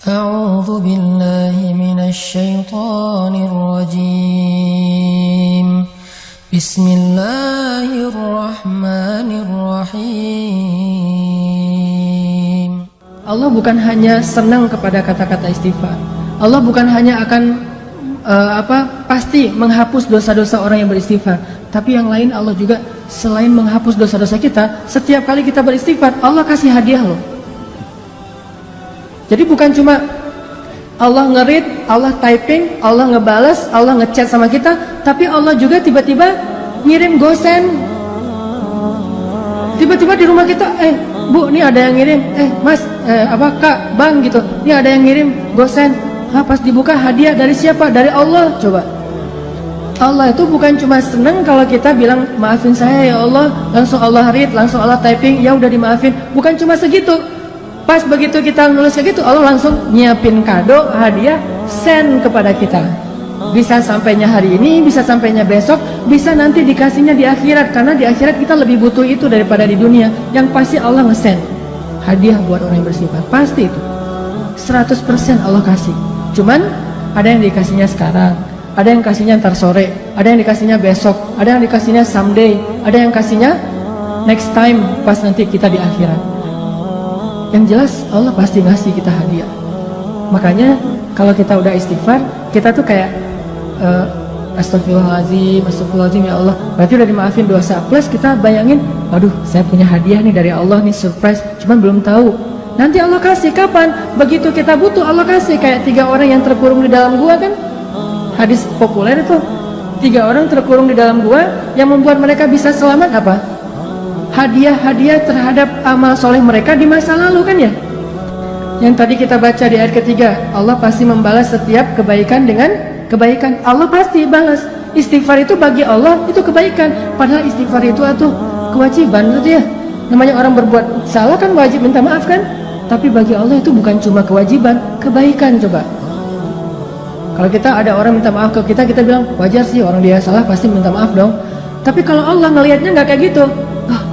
أعوذ بالله من الشيطان الرجيم بسم الله الرحمن الرحيم. Allah bukan hanya senang kepada kata-kata istighfar. Allah bukan hanya akan pasti menghapus dosa-dosa orang yang beristighfar, tapi yang lain Allah juga selain menghapus dosa-dosa kita, setiap kali kita beristighfar Allah kasih hadiah loh. Jadi bukan cuma Allah nge-read, Allah typing, Allah ngebales, Allah ngechat sama kita, tapi Allah juga tiba-tiba ngirim gosen. Tiba-tiba di rumah kita, Bu, ini ada yang ngirim, Mas, Kak, Bang gitu, ini ada yang ngirim gosen. Pas dibuka hadiah dari siapa? Dari Allah. Coba, Allah itu bukan cuma seneng kalau kita bilang maafin saya ya Allah, langsung Allah read, langsung Allah typing, ya udah dimaafin. Bukan cuma segitu. Pas begitu kita nulis kayak gitu, Allah langsung nyiapin kado, hadiah, send kepada kita. Bisa sampainya hari ini, bisa sampainya besok, bisa nanti dikasihnya di akhirat. Karena di akhirat kita lebih butuh itu daripada di dunia. Yang pasti Allah nge-send hadiah buat orang yang bersifat. Pasti itu 100% Allah kasih. Cuman ada yang dikasihnya sekarang, ada yang kasihnya ntar sore, ada yang dikasihnya besok, ada yang dikasihnya someday, ada yang kasihnya next time pas nanti kita di akhirat. Yang jelas Allah pasti ngasih kita hadiah. Makanya kalau kita udah istighfar, kita tuh kayak astagfirullahaladzim, astagfirullahaladzim ya Allah, berarti udah dimaafin dosa. Plus kita bayangin, aduh saya punya hadiah nih dari Allah nih, surprise, cuman belum tahu nanti Allah kasih kapan. Begitu kita butuh Allah kasih. Kayak 3 orang yang terkurung di dalam gua kan, hadis populer itu. 3 orang terkurung di dalam gua, yang membuat mereka bisa selamat apa? Hadiah-hadiah terhadap amal soleh mereka di masa lalu kan ya. Yang tadi kita baca di ayat ketiga, Allah pasti membalas setiap kebaikan dengan kebaikan. Allah pasti balas. Istighfar itu bagi Allah itu kebaikan. Padahal istighfar itu kewajiban gitu ya. Namanya orang berbuat salah kan wajib minta maaf kan. Tapi bagi Allah itu bukan cuma kewajiban, kebaikan. Coba, kalau kita ada orang minta maaf ke kita, kita bilang wajar sih, orang dia salah pasti minta maaf dong. Tapi kalau Allah ngelihatnya nggak kayak gitu,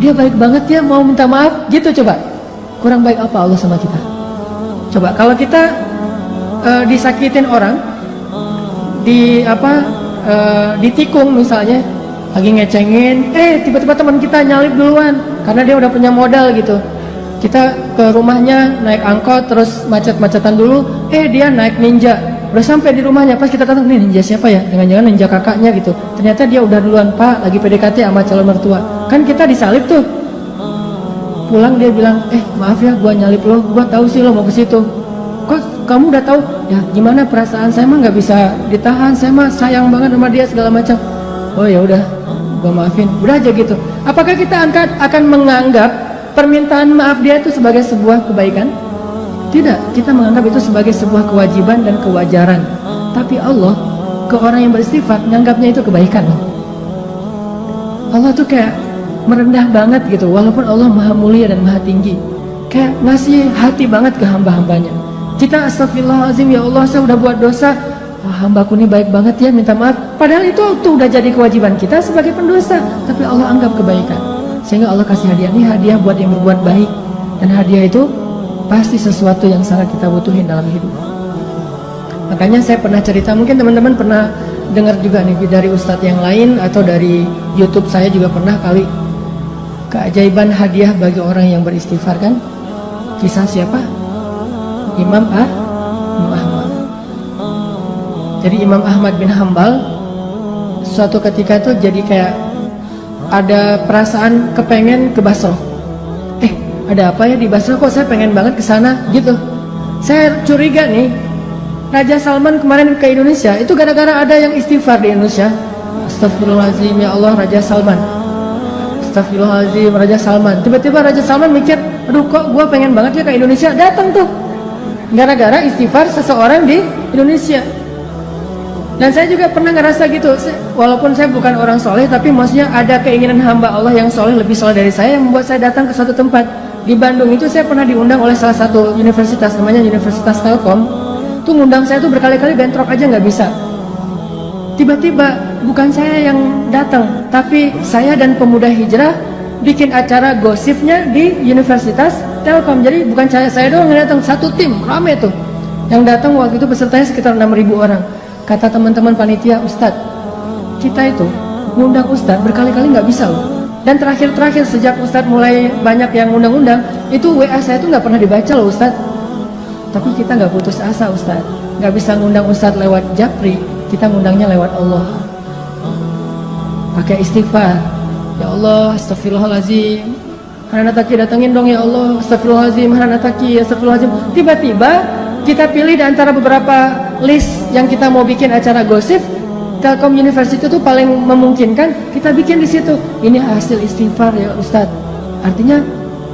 dia baik banget ya mau minta maaf gitu. Coba, kurang baik apa Allah sama kita? Coba kalau kita disakitin orang, ditikung misalnya, lagi ngecengin, tiba-tiba teman kita nyalip duluan karena dia udah punya modal gitu. Kita ke rumahnya naik angkot, terus macet-macetan dulu, dia naik ninja. Udah sampai di rumahnya, pas kita datang, nih ninja siapa ya? Jangan-jangan ninja kakaknya gitu. Ternyata dia udah duluan, Pak, lagi PDKT sama calon mertua. Kan kita disalip tuh. Pulang dia bilang, maaf ya, gua nyalip lo, gua tahu sih lo mau ke situ. Kok kamu udah tahu? Ya gimana, perasaan saya mah nggak bisa ditahan, saya mah sayang banget sama dia segala macam. Oh ya udah, gua maafin. Udah aja gitu. Apakah kita akan menganggap permintaan maaf dia itu sebagai sebuah kebaikan? Tidak, kita menganggap itu sebagai sebuah kewajiban dan kewajaran. Tapi Allah ke orang yang beristighfar menganggapnya itu kebaikan loh. Allah tuh kayak merendah banget gitu, walaupun Allah maha mulia dan maha tinggi. Kayak ngasih hati banget ke hamba-hambanya. Kita astagfirullahaladzim ya Allah, saya udah buat dosa, hambaku ini baik banget ya, minta maaf. Padahal itu tuh udah jadi kewajiban kita sebagai pendosa, tapi Allah anggap kebaikan. Sehingga Allah kasih hadiah, ini hadiah buat yang berbuat baik. Dan hadiah itu pasti sesuatu yang sangat kita butuhin dalam hidup. Makanya saya pernah cerita, mungkin teman-teman pernah dengar juga nih dari ustadz yang lain atau dari YouTube saya juga pernah kali, keajaiban hadiah bagi orang yang beristighfar kan. Kisah siapa? Imam Ahmad. Jadi Imam Ahmad bin Hambal suatu ketika tuh jadi kayak ada perasaan kepengen ke Basrah. Ada apa ya di Basrah, kok saya pengen banget ke sana gitu. Saya curiga nih, Raja Salman kemarin ke Indonesia itu gara-gara ada yang istighfar di Indonesia. Astagfirullahaladzim ya Allah, Raja Salman. Astagfirullahaladzim, Raja Salman. Tiba-tiba Raja Salman mikir, aduh kok gue pengen banget ya ke Indonesia. Datang tuh gara-gara istighfar seseorang di Indonesia. Dan saya juga pernah ngerasa gitu, walaupun saya bukan orang soleh, tapi maksudnya ada keinginan hamba Allah yang soleh, lebih soleh dari saya, yang membuat saya datang ke suatu tempat. Di Bandung itu saya pernah diundang oleh salah satu universitas, namanya Universitas Telkom. Tuh ngundang saya tuh berkali-kali, bentrok aja nggak bisa. Tiba-tiba bukan saya yang datang, tapi saya dan pemuda hijrah bikin acara gosipnya di Universitas Telkom. Jadi bukan saya doang yang datang, satu tim rame tuh. Yang datang waktu itu pesertanya sekitar 6.000 orang. Kata teman-teman panitia, Ustadz, kita itu ngundang Ustadz berkali-kali nggak bisa loh. Dan terakhir-terakhir sejak Ustadz mulai banyak yang ngundang-undang, itu WA saya tuh nggak pernah dibaca loh Ustadz. Tapi kita nggak putus asa Ustadz. Nggak bisa ngundang Ustadz lewat Japri, kita ngundangnya lewat Allah. Pakai istighfar. Ya Allah, astagfirullahaladzim, Hananataki datangin dong ya Allah, astagfirullahaladzim, Hananataki, astagfirullahaladzim. Tiba-tiba kita pilih di antara beberapa list yang kita mau bikin acara gosip, Telkom University itu paling memungkinkan, kita bikin di situ. Ini hasil istighfar ya Ustadz. Artinya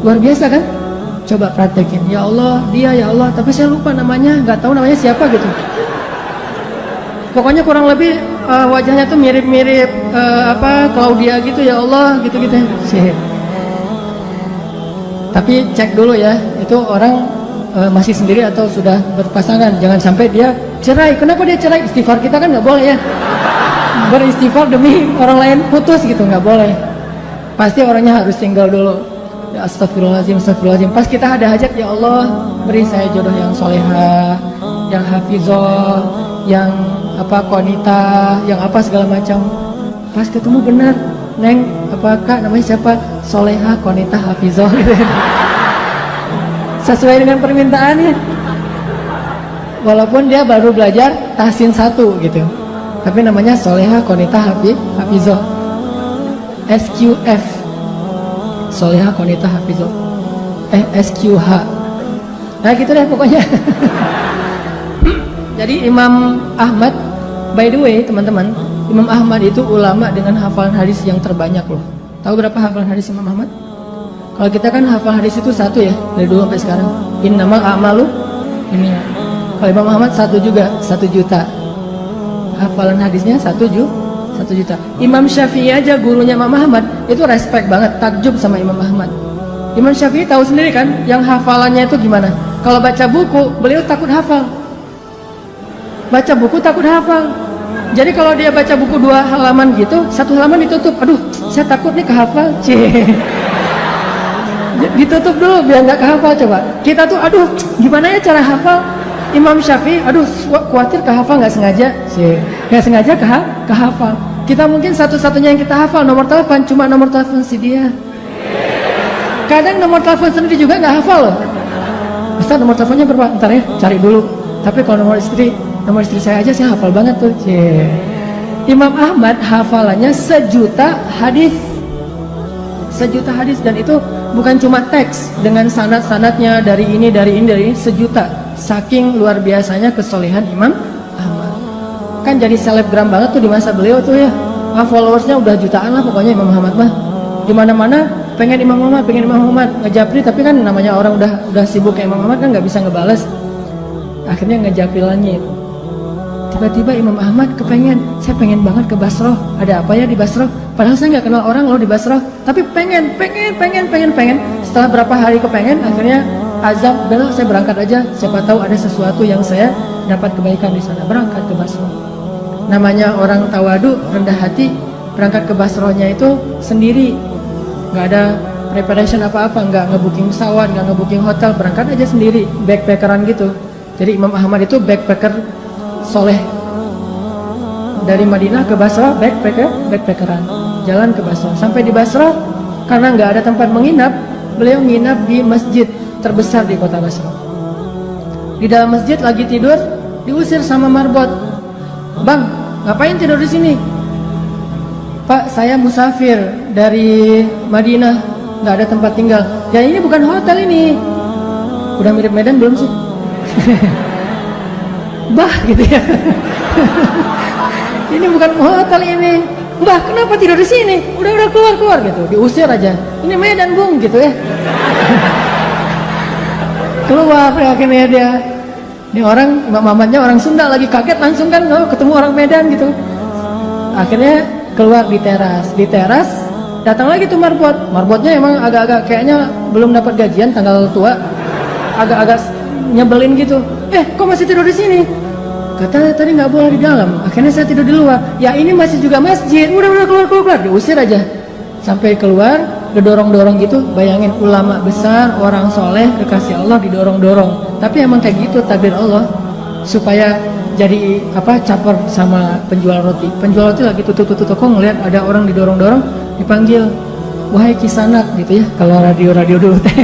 luar biasa kan? Coba praktekin. Ya Allah, dia ya Allah, tapi saya lupa namanya, nggak tahu namanya siapa gitu. Pokoknya kurang lebih wajahnya tuh mirip-mirip Claudia gitu ya Allah, gitu-gitu. Tapi cek dulu ya, itu orang masih sendiri atau sudah berpasangan. Jangan sampai dia cerai. Kenapa dia cerai? Istighfar kita kan nggak boleh ya. Beristighfar demi orang lain putus gitu, nggak boleh. Pasti orangnya harus single dulu. Ya astagfirullahaladzim, astagfirullahaladzim. Pas kita ada hajat, ya Allah beri saya jodoh yang solehah, yang hafizah, yang qonita, yang apa segala macam. Pas ketemu benar, Neng, Kak namanya siapa? Solehah, qonita, hafizah gitu. Sesuai dengan permintaannya. Walaupun dia baru belajar tahsin 1 gitu, tapi namanya solehah, qonita, hafizah. SQF, solehah, qonita, hafizah. SQH. Nah gitu deh pokoknya. Jadi Imam Ahmad, by the way teman-teman, Imam Ahmad itu ulama dengan hafalan hadis yang terbanyak loh. Tahu berapa hafalan hadis Imam Ahmad? Kalau kita kan hafal hadis itu 1 ya, dari dulu sampai sekarang. Innamal a'malu ini. Kalau Imam Ahmad 1 juga, 1 juta. Hafalan hadisnya 1 juta. Imam Syafi'i aja gurunya Imam Ahmad itu respect banget, takjub sama Imam Ahmad. Imam Syafi'i tahu sendiri kan, yang hafalannya itu gimana? Kalau baca buku, beliau takut hafal. Baca buku takut hafal. Jadi kalau dia baca buku 2 halaman gitu, 1 halaman ditutup. Aduh, saya takut nih kehafal. Ditutup dulu biar nggak kehafal. Coba kita tuh, aduh gimana ya cara hafal? Imam Syafi'i, aduh khawatir kehafal, nggak sengaja. Nggak sengaja kehafal. Kita mungkin satu-satunya yang kita hafal nomor telepon, cuma nomor telepon si dia. Kadang nomor telepon sendiri juga nggak hafal loh. Ustaz, nomor teleponnya berapa? Ntar ya, cari dulu. Tapi kalau nomor istri saya aja saya hafal banget tuh. Imam Ahmad hafalannya 1 juta hadis. 1 juta hadis, dan itu bukan cuma teks dengan sanad-sanadnya dari ini 1 juta. Saking luar biasanya kesolehan Imam Ahmad. Kan jadi selebgram banget tuh di masa beliau tuh ya. Followersnya udah jutaan lah pokoknya Imam Ahmad mah. Di mana-mana pengen Imam Ahmad, ngejapri, tapi kan namanya orang udah sibuk kayak Imam Ahmad kan nggak bisa ngebales. Akhirnya ngejapri langit. Tiba-tiba Imam Ahmad saya pengen banget ke Basroh. Ada apa ya di Basroh? Padahal saya nggak kenal orang loh di Basroh, tapi pengen. Setelah berapa hari kepengen, akhirnya azam, udah saya berangkat aja. Siapa tahu ada sesuatu yang saya dapat kebaikan di sana. Berangkat ke Basroh. Namanya orang tawadu, rendah hati, berangkat ke Basrohnya itu sendiri, nggak ada preparation apa-apa, nggak ngebooking pesawat, nggak ngebooking hotel, berangkat aja sendiri, backpackeran gitu. Jadi Imam Ahmad itu backpacker soleh. Dari Madinah ke Basrah backpackeran, jalan ke Basrah. Sampai di Basrah, karena nggak ada tempat menginap, beliau nginap di masjid terbesar di kota Basrah. Di dalam masjid lagi tidur, diusir sama marbot. Bang, ngapain tidur di sini? Pak, saya musafir dari Madinah, nggak ada tempat tinggal. Ya ini bukan hotel ini. Udah mirip Medan belum sih? Bah gitu ya. Ini bukan hotel ini. Mbah, kenapa tidur di sini? Udah keluar gitu. Diusir aja. Ini Medan, Bung, gitu ya. Keluar akhirnya dia. Ini orang, Imam Ahmadnya orang Sunda, lagi kaget langsung kan, ketemu orang Medan gitu. Akhirnya keluar di teras. Di teras datang lagi tuh marbot. Marbotnya emang agak-agak kayaknya belum dapat gajian, tanggal tua. Agak-agak nyebelin gitu. Kok masih tidur di sini? Kata tadi nggak boleh di dalam. Akhirnya saya tidur di luar. Ya ini masih juga masjid. Udah keluar. Diusir aja. Sampai keluar, didorong-dorong gitu. Bayangin ulama besar, orang soleh, kekasih Allah didorong-dorong. Tapi emang kayak gitu takdir Allah. supaya jadi caper sama penjual roti. Penjual roti lagi tutup toko, ngelihat ada orang didorong-dorong, dipanggil, wahai kisanak gitu ya, kalau radio dulu teh.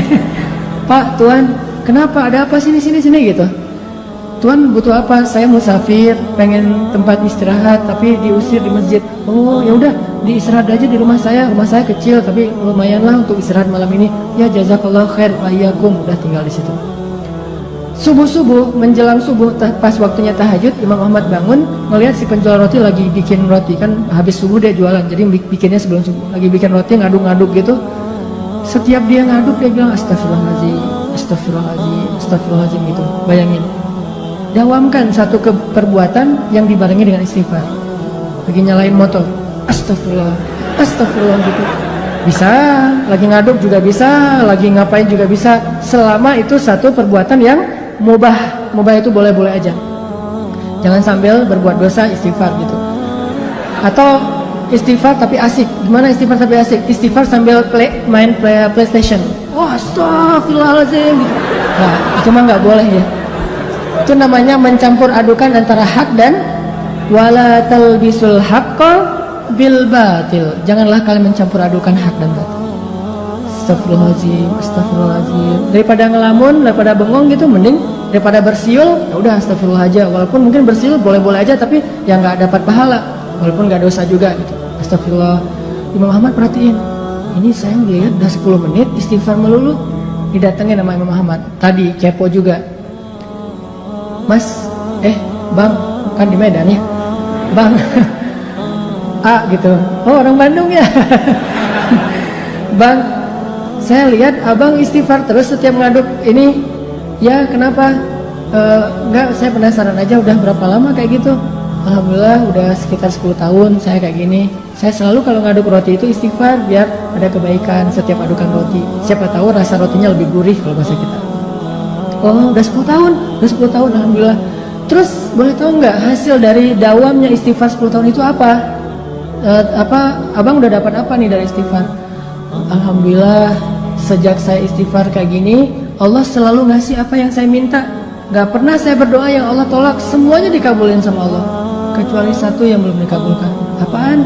Pak, Tuan, kenapa, ada apa, sini gitu. Tuan butuh apa? Saya musafir, pengen tempat istirahat tapi diusir di masjid. Oh ya udah, diistirahat aja di rumah saya kecil tapi lumayan lah untuk istirahat malam ini. Ya jazakallah khair wa iyyakum, udah tinggal di situ. Subuh menjelang subuh pas waktunya tahajud, Imam Ahmad bangun melihat si penjual roti lagi bikin roti, kan habis subuh dia jualan, jadi bikinnya sebelum subuh. Lagi bikin roti ngaduk gitu. Setiap dia ngaduk dia bilang astagfirullahaladzim gitu. Bayangin, dawamkan satu perbuatan yang dibarengi dengan istighfar. Lagi nyalain motor, astagfirullah gitu. Bisa, lagi ngaduk juga bisa, lagi ngapain juga bisa, selama itu satu perbuatan yang mubah itu boleh-boleh aja. Jangan sambil berbuat dosa istighfar gitu. Atau istighfar tapi asik. Gimana istighfar tapi asik? Istighfar sambil main PlayStation. Wah, astagfirullahaladzim gitu. Nah, itu mah nggak boleh ya. Itu namanya mencampur adukan antara hak dan wala talbisul haqqa bil batil. Janganlah kalian mencampur adukan hak dan batil. Astagfirullahaladzim. Daripada ngelamun, daripada bengong gitu, mending daripada bersiul, ya udah astagfirullah aja. Walaupun mungkin bersiul boleh-boleh aja, tapi ya nggak dapat pahala, walaupun nggak dosa juga gitu. Astagfirullah. Imam Ahmad perhatiin, ini saya ngeliat udah 10 menit istighfar melulu. Didatengin sama Imam Ahmad. Tadi kepo juga. Mas, Bang, kan di Medan ya, Bang. A gitu. Oh, orang Bandung ya. Bang, saya lihat abang istighfar terus setiap ngaduk ini. Ya, kenapa? Enggak, saya penasaran aja, udah berapa lama kayak gitu? Alhamdulillah udah sekitar 10 tahun saya kayak gini. Saya selalu kalau ngaduk roti itu istighfar biar ada kebaikan setiap adukan roti. Siapa tahu rasa rotinya lebih gurih kalau bahasa kita. Oh, udah 10 tahun, alhamdulillah. Terus boleh tahu nggak hasil dari dawamnya istighfar 10 tahun itu apa? Abang udah dapat apa nih dari istighfar? Alhamdulillah, sejak saya istighfar kayak gini, Allah selalu ngasih apa yang saya minta. Gak pernah saya berdoa yang Allah tolak, semuanya dikabulin sama Allah, kecuali satu yang belum dikabulkan. Apaan?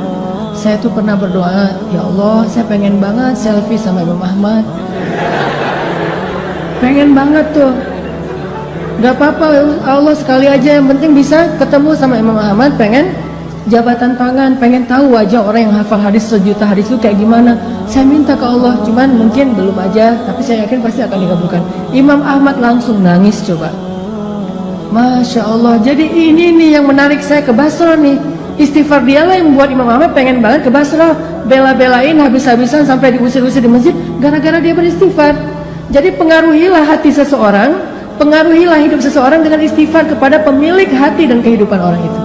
Saya tuh pernah berdoa, ya Allah, saya pengen banget selfie sama Imam Ahmad. Pengen banget tuh. Gak apa-apa, Allah sekali aja, yang penting bisa ketemu sama Imam Ahmad. Pengen jabatan tangan, pengen tahu wajah orang yang hafal hadis 1 juta hadis itu kayak gimana. Saya minta ke Allah, cuman mungkin belum aja, tapi saya yakin pasti akan dikabulkan. Imam Ahmad langsung nangis coba. Masya Allah. Jadi ini nih yang menarik saya ke Basra nih. Istighfar dialah yang membuat Imam Ahmad pengen banget ke Basra, bela-belain habis-habisan sampai diusir-usir di masjid gara-gara dia beristighfar. Jadi pengaruhilah hati seseorang, pengaruhilah hidup seseorang dengan istighfar kepada pemilik hati dan kehidupan orang itu.